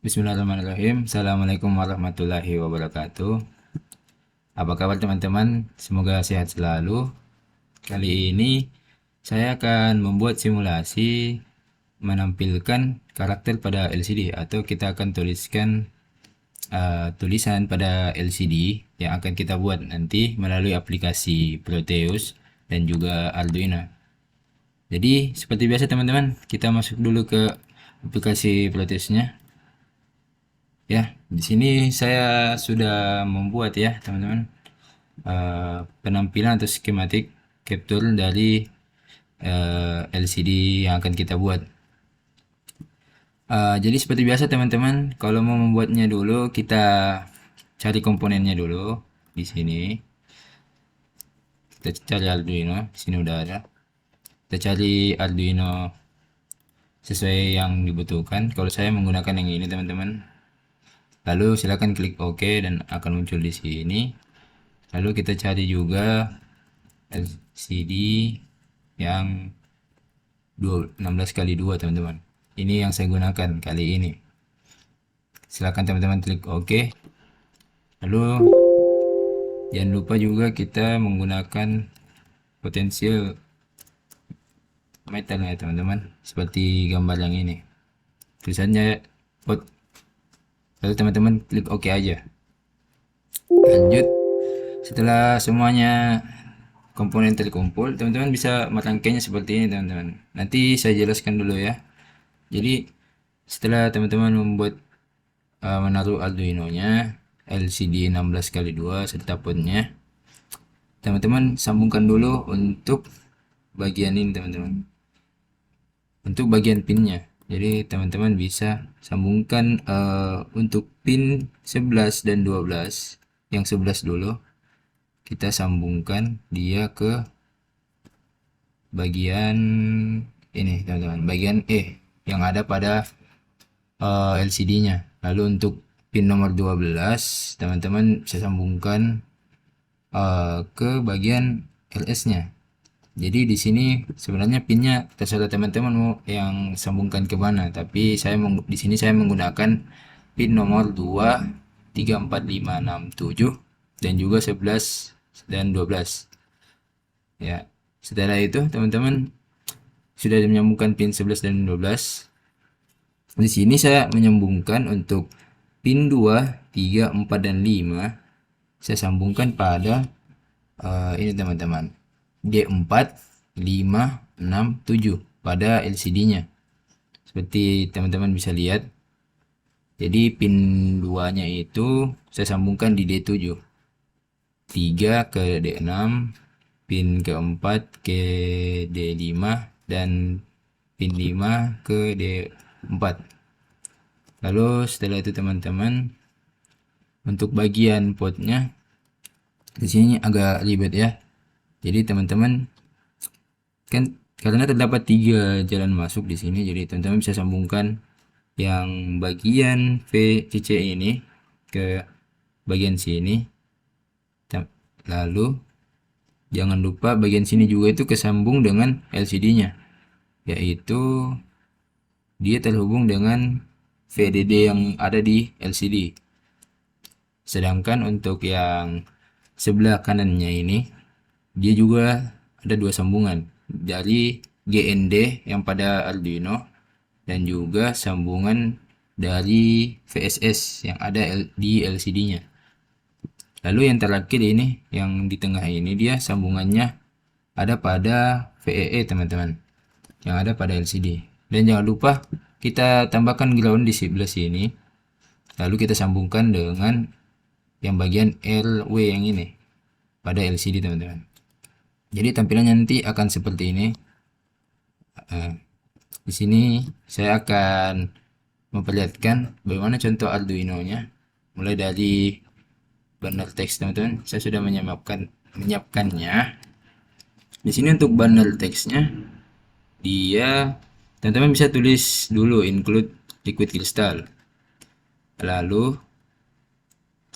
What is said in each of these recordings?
Bismillahirrahmanirrahim. Assalamualaikum warahmatullahi wabarakatuh. Apa kabar teman-teman? Semoga sehat selalu. Kali ini saya akan membuat simulasi menampilkan karakter pada LCD, atau kita akan tuliskan tulisan pada LCD yang akan kita buat nanti melalui aplikasi Proteus dan juga Arduino. Jadi seperti biasa teman-teman, kita masuk dulu ke aplikasi Proteusnya. Ya, di sini saya sudah membuat ya teman-teman, penampilan atau skematik capture dari LCD yang akan kita buat. Jadi seperti biasa teman-teman, kalau mau membuatnya dulu kita cari komponennya dulu di sini. Kita cari Arduino, di sini udah ada. Kita cari Arduino sesuai yang dibutuhkan. Kalau saya menggunakan yang ini teman-teman. Lalu silakan klik OK dan akan muncul di sini. Lalu kita cari juga LCD yang 16 kali 2 teman-teman. Ini yang saya gunakan kali ini. Silakan teman-teman klik OK. Lalu jangan lupa juga kita menggunakan potensial metal ya teman-teman, seperti gambar yang ini. Tulisannya pot. Lalu teman-teman klik OK aja. Lanjut. Setelah semuanya komponen terkumpul, teman-teman bisa merangkainya seperti ini teman-teman. Nanti saya jelaskan dulu ya. Jadi setelah teman-teman membuat menaruh Arduino nya LCD 16 kali 2 serta potnya, teman-teman sambungkan dulu untuk bagian ini teman-teman, untuk bagian pinnya. Jadi teman-teman bisa sambungkan untuk pin 11 dan 12. Yang 11 dulu kita sambungkan dia ke bagian ini teman-teman, bagian yang ada pada LCD-nya. Lalu untuk pin nomor 12 teman-teman bisa sambungkan ke bagian LS-nya. Jadi di sini sebenarnya pinnya terserah teman-teman mau yang sambungkan ke mana, tapi di sini saya menggunakan pin nomor 2, 3, 4, 5, 6, 7 dan juga 11 dan 12. Ya. Setelah itu teman-teman sudah menyambungkan pin 11 dan 12. Di sini saya menyambungkan untuk pin 2, 3, 4 dan 5. Saya sambungkan pada ini teman-teman. D4, 5, 6, 7 pada LCD-nya. Seperti teman-teman bisa lihat. Jadi pin 2-nya itu saya sambungkan di D7. 3 ke D6, pin keempat ke D5 dan pin 5 ke D4. Lalu setelah itu teman-teman untuk bagian potnya di sini agak ribet ya. Jadi teman-teman kan karena terdapat 3 jalan masuk di sini, jadi teman-teman bisa sambungkan yang bagian VCC ini ke bagian sini. Lalu jangan lupa bagian sini juga itu kesambung dengan LCD-nya, yaitu dia terhubung dengan VDD yang ada di LCD. Sedangkan untuk yang sebelah kanannya ini dia juga ada 2 sambungan dari GND yang pada Arduino dan juga sambungan dari VSS yang ada di LCD-nya. Lalu yang terakhir ini yang di tengah ini dia sambungannya ada pada VEE teman-teman, yang ada pada LCD. Dan jangan lupa kita tambahkan ground di sebelah sini. Lalu kita sambungkan dengan yang bagian RW yang ini pada LCD teman-teman. Jadi tampilannya nanti akan seperti ini. Di sini saya akan memperlihatkan bagaimana contoh Arduino-nya. Mulai dari banner teks teman-teman, saya sudah menyiapkannya. Di sini untuk banner teksnya, dia teman-teman bisa tulis dulu include liquid crystal. Lalu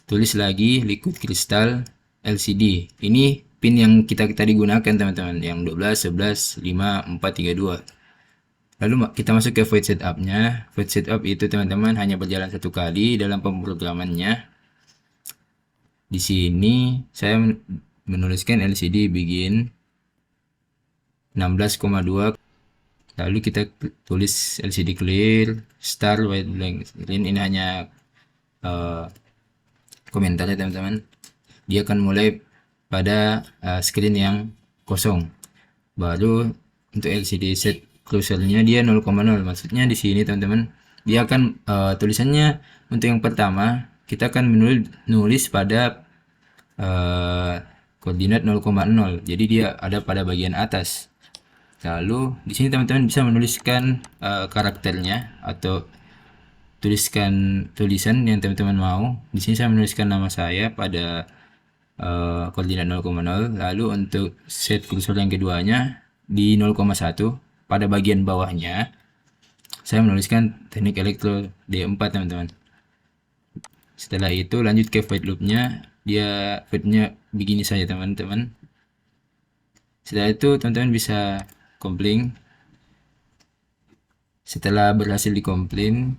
tulis lagi liquid crystal LCD. Ini pin yang kita tadi gunakan teman-teman, yang 12, 11, 5, 4, 3, 2. Lalu kita masuk ke void setup-nya. Void setup itu teman-teman hanya berjalan satu kali dalam pemrogramannya. Di sini saya menuliskan LCD begin 16,2, lalu kita tulis LCD clear star white blank screen. Ini hanya komentarnya teman-teman. Dia akan mulai pada screen yang kosong. Baru untuk LCD set cursornya dia 0,0. Maksudnya di sini teman-teman, dia akan tulisannya untuk yang pertama kita akan menulis pada koordinat 0,0. Jadi dia ada pada bagian atas. Lalu di sini teman-teman bisa menuliskan karakternya atau tuliskan tulisan yang teman-teman mau. Di sini saya menuliskan nama saya pada koordinat 0,0. Lalu untuk set kursor yang keduanya di 0,1 pada bagian bawahnya saya menuliskan teknik elektro D4 teman-teman. Setelah itu lanjut ke void loopnya. Dia voidnya begini saja teman-teman. Setelah itu teman-teman bisa compile. Setelah berhasil dikompilin,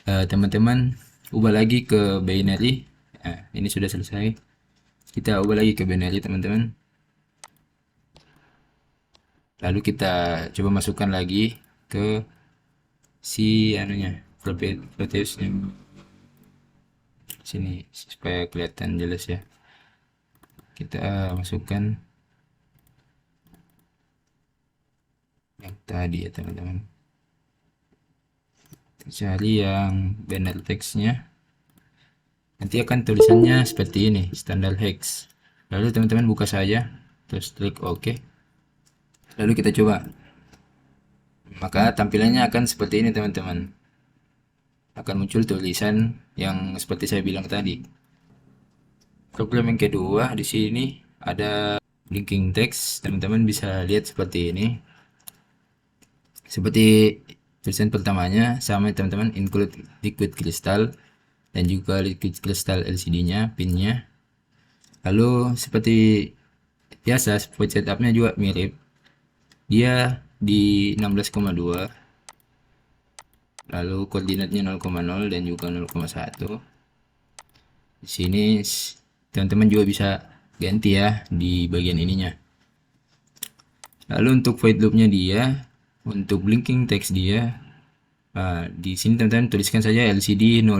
teman-teman ubah lagi ke binary. Nah, ini sudah selesai. Kita ubah lagi ke binary teman-teman. Lalu kita coba masukkan lagi ke si anunya, Proteusnya. Sini supaya kelihatan jelas ya. Kita masukkan yang tadi ya teman-teman. Cari yang banner teksnya. Nanti akan tulisannya seperti ini, standar hex. Lalu teman-teman buka saja, terus klik OK. Lalu kita coba. Maka tampilannya akan seperti ini teman-teman. Akan muncul tulisan yang seperti saya bilang tadi. Program yang kedua di sini ada blinking text. Teman-teman bisa lihat seperti ini. Seperti tulisan pertamanya sama teman-teman, include liquid crystal dan juga liquid crystal LCD-nya, pinnya. Lalu seperti biasa void setupnya juga mirip. Dia di 16,2. Lalu koordinatnya 0,0 dan juga 0,1. Di sini teman-teman juga bisa ganti ya di bagian ininya. Lalu untuk void loopnya dia, untuk blinking text dia, di sini teman-teman tuliskan saja LCD no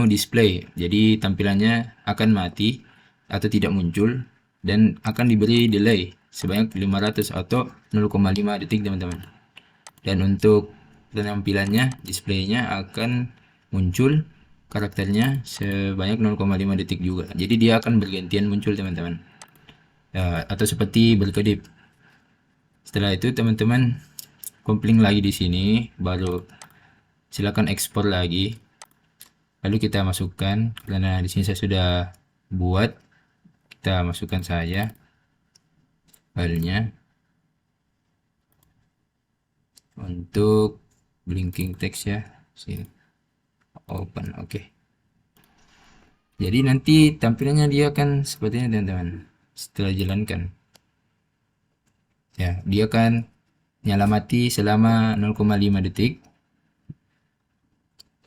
display. Jadi tampilannya akan mati atau tidak muncul dan akan diberi delay sebanyak 500 atau 0,5 detik teman-teman. Dan untuk penampilannya, displaynya akan muncul karakternya sebanyak 0,5 detik juga. Jadi dia akan bergantian muncul teman-teman, atau seperti berkedip. Setelah itu teman-teman compile lagi di sini, baru silakan ekspor lagi. Lalu kita masukkan, karena di sini saya sudah buat, kita masukkan saja filenya untuk blinking text ya. Sini open, oke. Jadi nanti tampilannya dia akan seperti ini teman-teman. Setelah jalankan ya, dia akan nyala mati selama 0,5 detik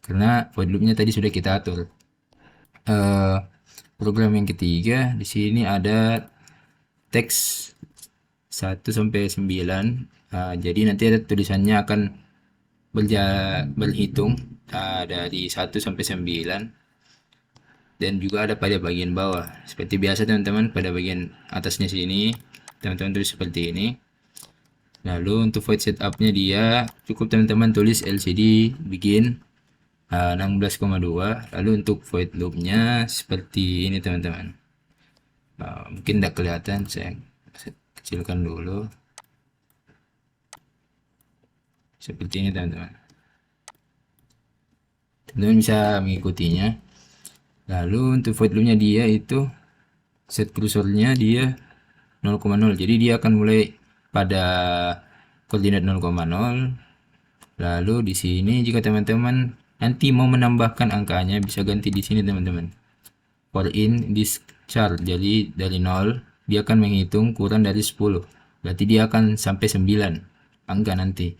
karena void loopnya tadi sudah kita atur. Program yang ketiga di sini ada teks 1 sampai 9. Jadi nanti ada tulisannya akan berhitung dari 1 sampai 9, dan juga ada pada bagian bawah seperti biasa teman-teman. Pada bagian atasnya sini teman-teman tulis seperti ini. Lalu untuk void setupnya dia cukup teman-teman tulis LCD begin 16,2. lalu untuk void loopnya seperti ini teman-teman. Mungkin tidak kelihatan, saya kecilkan dulu seperti ini teman-teman. Teman-teman bisa mengikutinya. Lalu untuk void loopnya dia itu set cursornya dia 0,0. jadi dia akan mulai pada koordinat 0,0. lalu di sini jika teman-teman nanti mau menambahkan angkanya bisa ganti di sini teman-teman, for in this chart. Jadi dari 0 dia akan menghitung kurang dari 10, berarti dia akan sampai 9 angka nanti.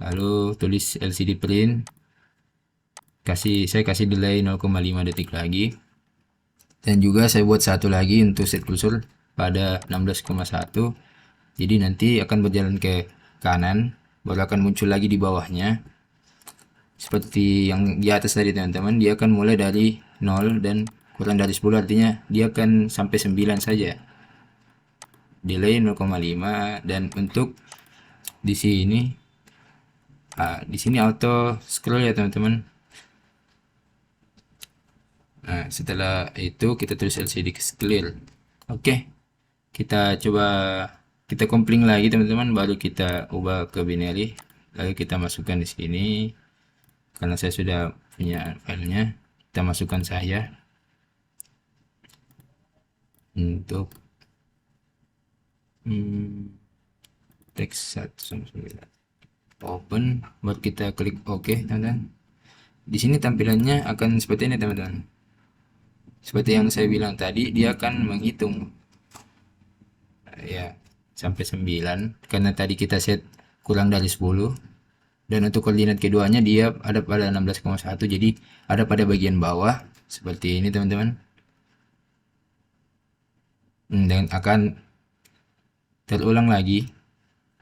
lalu tulis LCD print, saya kasih delay 0,5 detik lagi, dan juga saya buat satu lagi untuk set kursor pada 16,1. Jadi nanti akan berjalan ke kanan, baru akan muncul lagi di bawahnya seperti yang di atas tadi teman-teman. Dia akan mulai dari 0 dan kurang dari 10, artinya dia akan sampai 9 saja. Delay 0,5, dan untuk di sini auto scroll ya teman-teman. Nah, setelah itu kita tulis LCD clear. Oke, kita coba kita compling lagi teman-teman, baru kita ubah ke binary, lalu kita masukkan di sini. Karena saya sudah punya filenya, kita masukkan saja untuk teks 1/9. Open, buat kita klik OK teman-teman. Di sini tampilannya akan seperti ini teman-teman. Seperti yang saya bilang tadi, dia akan menghitung ya sampai 9 karena tadi kita set kurang dari 10. Dan untuk koordinat keduanya dia ada pada 16,1, jadi ada pada bagian bawah seperti ini teman-teman. Dan akan terulang lagi.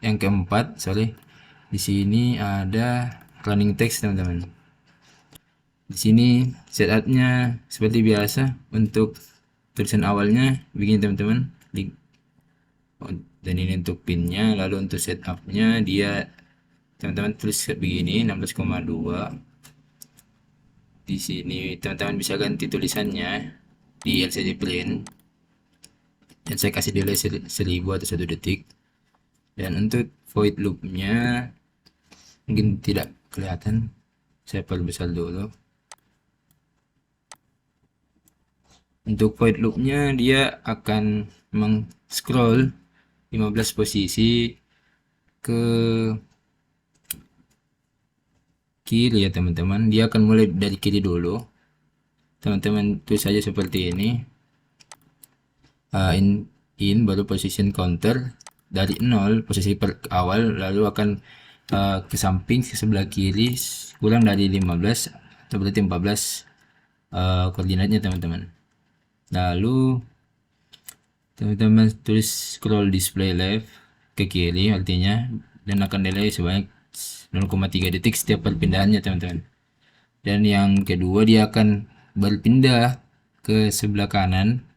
Yang keempat, di sini ada running text teman-teman. Di sini setupnya seperti biasa, untuk tulisan awalnya begini teman-teman, dan ini untuk pinnya. Lalu untuk setupnya dia teman-teman tulis begini 16,2. Di sini teman-teman bisa ganti tulisannya di LCD print, dan saya kasih delay 1000 atau 1 detik. Dan untuk void loopnya mungkin tidak kelihatan, saya perbesar dulu. Untuk void loopnya dia akan scroll 15 posisi ke kiri ya teman-teman. Dia akan mulai dari kiri dulu. Teman-teman tulis saja seperti ini. In baru position counter dari 0 posisi awal, lalu akan ke samping ke sebelah kiri kurang dari 15 atau berarti 14 koordinatnya teman-teman. Lalu teman-teman tulis scroll display left ke kiri artinya, dan akan delay sebanyak 0,3 detik setiap perpindahannya teman-teman. Dan yang kedua, dia akan berpindah ke sebelah kanan.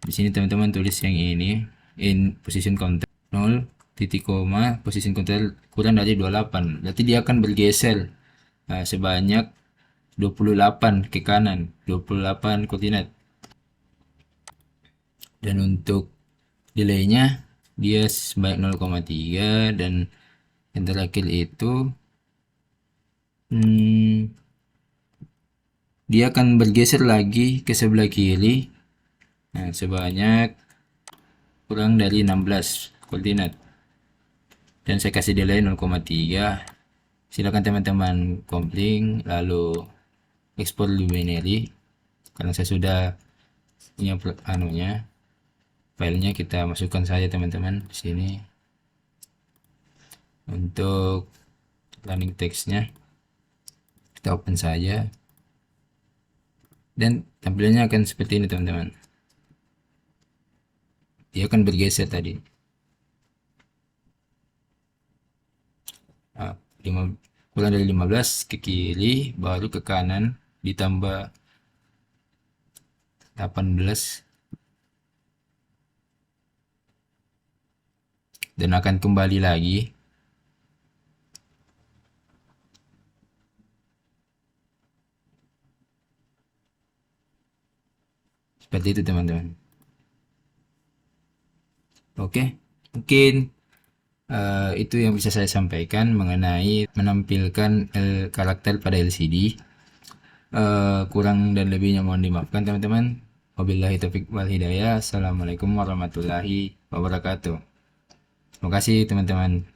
Di sini teman-teman tulis yang ini, in position counter 0 titik koma position counter kurang dari 28, berarti dia akan bergeser sebanyak 28 ke kanan, 28 koordinat. Dan untuk delaynya dia sebanyak 0,3, dan yang terakhir itu dia akan bergeser lagi ke sebelah kiri sebanyak kurang dari 16 koordinat, dan saya kasih delay 0,3. Silakan teman-teman compling lalu ekspor di binary. Karena saya sudah punya filenya, kita masukkan saja teman-teman di sini. Untuk running textnya kita open saja, dan tampilannya akan seperti ini teman-teman. Dia akan bergeser tadi kurang dari 15 ke kiri, baru ke kanan ditambah 18, dan akan kembali lagi. Seperti itu teman-teman. Oke, mungkin itu yang bisa saya sampaikan mengenai menampilkan karakter pada LCD. Kurang dan lebihnya mohon dimaafkan teman-teman. Wabillahi taufiq wal hidayah. Assalamualaikum warahmatullahi wabarakatuh. Terima kasih teman-teman.